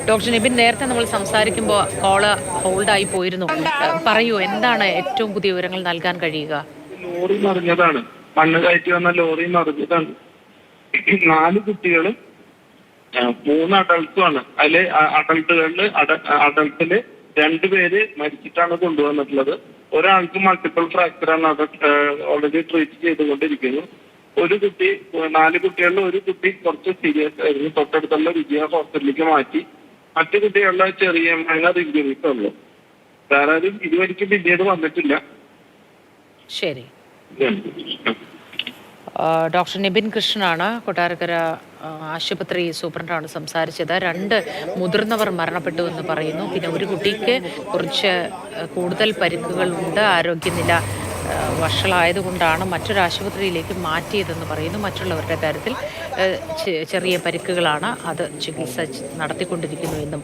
Doctor Nibin, നേരത്തെ നമ്മൾ സംസാരിക്കുമ്പോൾ കോള് ഹോൾഡായി പോയിരുന്നു. പറയൂ, എന്താണ് ഏറ്റവും പുതിയ വിവരങ്ങൾ നൽകാൻ കഴിയുക? ലോറി മറിഞ്ഞതാണ്, മണ്ണ് കയറ്റി വന്ന ലോറി മറിഞ്ഞതാണ്. 4 കുട്ടികളും 3 അഡൾട്ടുമാണ്. അതില് അഡൾട്ടില് 2 പേര് മരിച്ചിട്ടാണ് കൊണ്ടുവന്നിട്ടുള്ളത്. ഒരാൾക്ക് മൾട്ടിപ്പിൾ ഫ്രാക്ചർ ആണ്, അത് ഓൾറെഡി ട്രീറ്റ് ചെയ്തുകൊണ്ടിരിക്കുന്നു. 4 കുട്ടികളിൽ ഒരു കുട്ടി കുറച്ച് സീരിയസ് ആയിരുന്നു, തൊട്ടടുത്തുള്ള വിജയ ഹോസ്പിറ്റലിലേക്ക് മാറ്റി. മറ്റു കുട്ടികളുടെ ചെറിയ മൈനർ ഇഞ്ചുറീസ് ഉള്ളു. വേറെ ആരും ഇതുവരെയ്ക്കും പിന്നീട് വന്നിട്ടില്ല. ശരി. ഡോക്ടർ നിബിൻ കൃഷ്ണനാണ്, കൊട്ടാരക്കര ആശുപത്രി സൂപ്രണ്ടാണ് സംസാരിച്ചത്. 2 മുതിർന്നവർ മരണപ്പെട്ടു എന്ന് പറയുന്നു. പിന്നെ ഒരു കുട്ടിക്ക് കുറച്ച് കൂടുതൽ പരിക്കുകളുണ്ട്. ആരോഗ്യനില വഷളായതുകൊണ്ടാണ് മറ്റൊരു ആശുപത്രിയിലേക്ക് മാറ്റിയതെന്ന് പറയുന്നു. മറ്റുള്ളവരുടെ കാര്യത്തിൽ ചെറിയ പരിക്കുകളാണ്, അത് ചികിത്സ നടത്തിക്കൊണ്ടിരിക്കുന്നു എന്നും